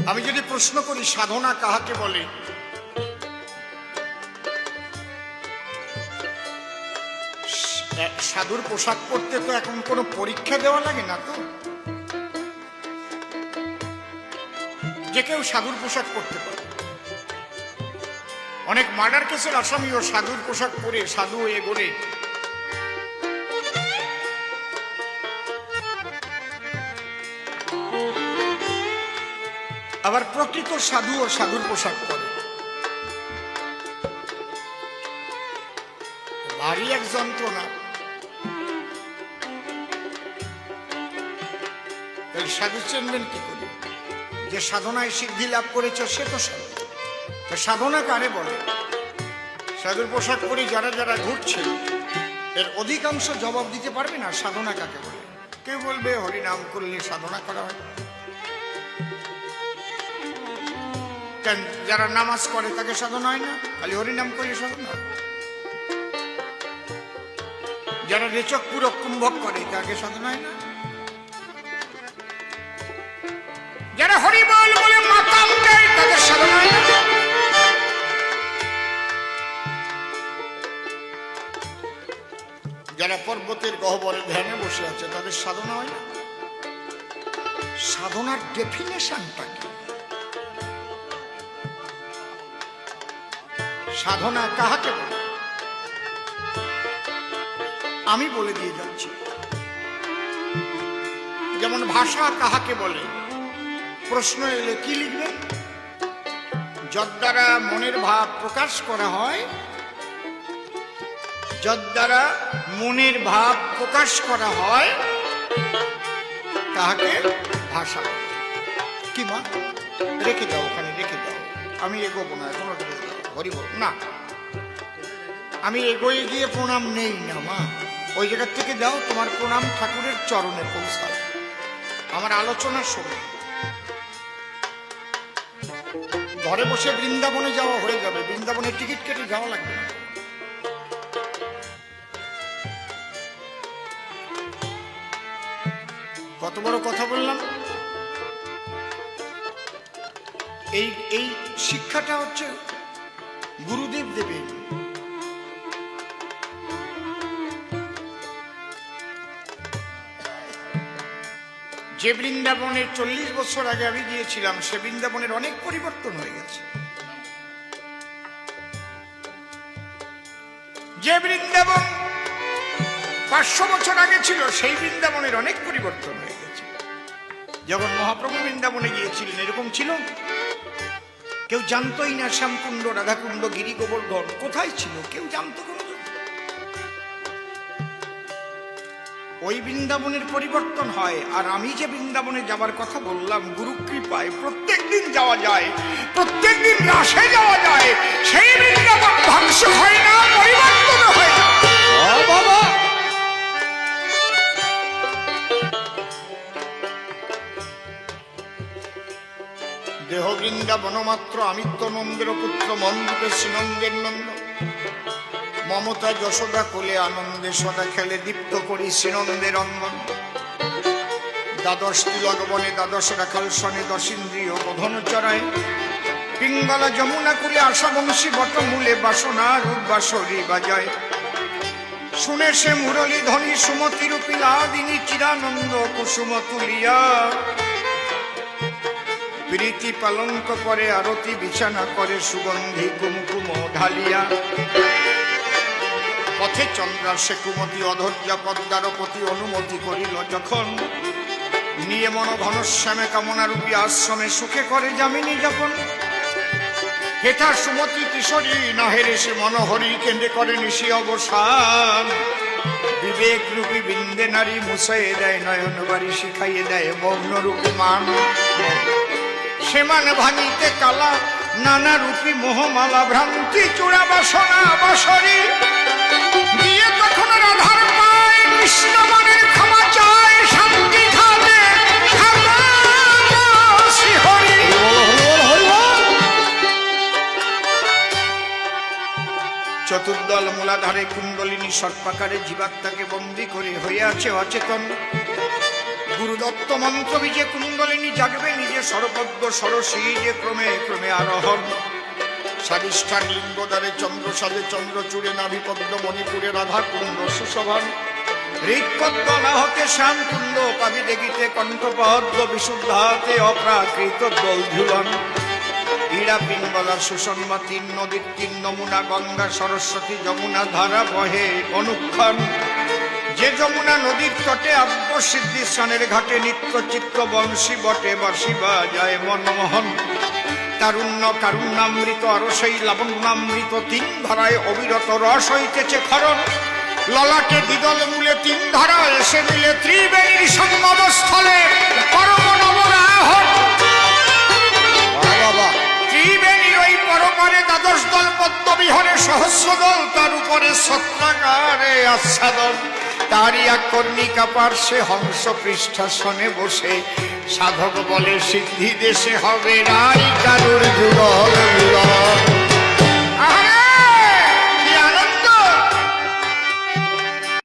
আমি যদি প্রশ্ন করি সাধনা কাহাকে বলে, সাধুর পোশাক পরতে তো এখন কোনো পরীক্ষা দেওয়া লাগে না তো, যে কেউ সাধুর পোশাক পরতে পারে। অনেক মার্ডার কেসের আসামিও সাধুর পোশাক পরে সাধু হয়ে গড়ে। আবার প্রকৃত সাধু ও সাধুর পোশাক পরে। ভারী এক যন্ত্রণা। সাধু চিনবেন কি করে? যে সাধনায় সিদ্ধি লাভ করেছে সে তো সাধু। সাধনা কারে বলে? সাধুর পোশাক পরে যারা যারা ঘুরছে এর অধিকাংশ জবাব দিতে পারবে না সাধনা কাকে বলে। কেউ বলবে হরিনাম করলে সাধনা করা হয়। কেন? যারা নামাজ করে তাকে সাধনা হয় না? খালি হরিনাম করলে সাধনা হয়। যারা রেচক পুরক কুম্ভক করে তাকে সাধনা হয় না? যারা হরিবল বলে মাতাম দেয় তাদের সাধনা হয় না? যারা পর্বতের গহ্বরে ধ্যানে বসে আছে তাদের সাধনা হয় না? সাধনার ডেফিনেশনটা কি? সাধনা কাহাকে বলে? আমি বলে দিয়ে যাচ্ছি। যেমন ভাষা কাহাকে বলে? প্রশ্ন এলে কি লিখবেন? যদ্বারা মনের ভাব প্রকাশ করা হয়, যদ্বারা মনের ভাব প্রকাশ করা হয় তাহাকে ভাষা। কি মা? রেখে দাও, ওখানে রেখে দাও, আমি এগোবো না, কোনো হরিব না, আমি এগোয়ে গিয়ে প্রণাম নেই না মা, ওই জায়গার থেকে দাও, তোমার প্রণাম ঠাকুরের চরণে পৌঁছাবে। আমার আলোচনা শোনো। ঘরে বসে বৃন্দাবনে যাওয়া হয়ে যাবে, বৃন্দাবনের টিকিট কেটে যাওয়া লাগবে না। কত বড় কথা বললাম। এই শিক্ষাটা হচ্ছে গুরুদেব দেবেন। যে বৃন্দাবনের 40 বছর আগে আমি গিয়েছিলাম সে বৃন্দাবনের অনেক পরিবর্তন হয়ে গেছে। যে বৃন্দাবন 500 বছর আগে ছিল সেই বৃন্দাবনের অনেক পরিবর্তন হয়ে গেছে। যখন মহাপ্রভু বৃন্দাবনে গিয়েছিলেন এরকম ছিল? কেউ জানতোই না শ্যামকুণ্ড, রাধাকুণ্ড, গিরি গোবর্ধন কোথায় ছিল, কেউ জানতো কোন? ওই বৃন্দাবনের পরিবর্তন হয়। আর আমি যে বৃন্দাবনে যাবার কথা বললাম, গুরু কৃপায় প্রত্যেক দিন যাওয়া যায়, প্রত্যেক দিন রাসে যাওয়া যায়, সেই বৃন্দাবন ধ্বংস হয় না, পরিবর্তন হয় না। বাবা, দেহ বৃন্দাবন মাত্র, আমিত্ব নন্দের পুত্র, মন্দিরে শ্রীনন্দের নন্দ, মমতা যশোদা কোলে আনন্দে সদা খেলে দীপ্ত করি শ্রীনন্দের অঙ্গন। দ্বাদশ তিলক বনে, দ্বাদশ রাখাল সনে, দশিন্দ্রিয় বোধন চড়ায়, পিঙ্গলা যমুনা কুলে, আশা বংশী বটমূলে বাসনা রূপ বাসরি বাজায়। শুনে সে মুরলী ধ্বনি সুমতি রূপী লাদিনী চিরানন্দ কুসুম তুলিয়া, প্রীতি পালঙ্ক করে আরতি বিছানা করে সুগন্ধি কুমকুম ঢালিয়া। পথে চন্দ্রা সে কুমতি অধৈর্য পদ্মারপতি অনুমতি করিল যখন, নিয়ে মন ঘনশ্যামে কামনারূপী আশ্রমে সুখে করে যামিনী যখন। হেথা সুমতি কিশোরী না হেরে সে মনোহরি কেন্দ্রে করে নিশি অবসান। বিবেক রূপী বৃন্দে নারী মুছাইয়ে দেয় নয়ন বাড়ি, শিখাইয়ে দেয় মৌন রূপী মান। সে মান ভাঙিতে কালা নানা রূপী মোহমালা, ভ্রান্তি চূড়া বাসনা বাসরি দিয়ে তখন রাধার পায়, কৃষ্ণ মনের ক্ষমা চায়, শান্তি খাবে শ্রীহরি। চতুর্দল মূলাধারে কুণ্ডলিনী সর্পাকারে জীবাত্মাকে বন্দী করে হয়ে আছে অচেতন। গুরুদত্ত মন্ত্র বীজে কুণ্ডলিনী জাগবে নিজে সরপদ্ম সরসী যে ক্রমে ক্রমে আরোহণ স্বাধিষ্ঠান লিঙ্গদ্বারে চন্দ্র সাজে চন্দ্র চূড়ে নাভিপদ্ম মণিপুরে রাধা কুণ্ড সুশোভন হৃৎপদ্ম নাহতে শ্যাম কুণ্ড পাবি দেখিতে কণ্ঠপদ্ম বিশুদ্ধাতে অপ্রাকৃত দোল ঝুলন ইড়া পিঙ্গলার সুষমা তিন নদীর তিন নমুনা গঙ্গা সরস্বতী যমুনা ধারা বহে অনুক্ষণ যে যমুনা নদীর তটে আব্য সিদ্ধি স্নানের ঘাটে নিত্য চিত্ত বংশী বটে বাসি বাজায় মনমোহন তারুণ্য কারুণ্যামৃত আর সেই লাবণ্যামৃত তিন ধারায় অবিরত রস হইতেছে খরণ ললাটে দ্বিদল মূলে তিন ধারা এসে মিলে ত্রিবেণীর সঙ্গমস্থলে পরম নবরাহন ত্রিবেণীর ওই পরপারে দ্বাদশ দল পদ্মবিহরে সহস্র দল তার উপরে ছত্রাকারে আচ্ছাদন তারই এক কর্ণিকা পার্শ্বে হংস পৃষ্ঠাসনে বসে সাধক বলে সিদ্ধি দেশে হবে রাইকা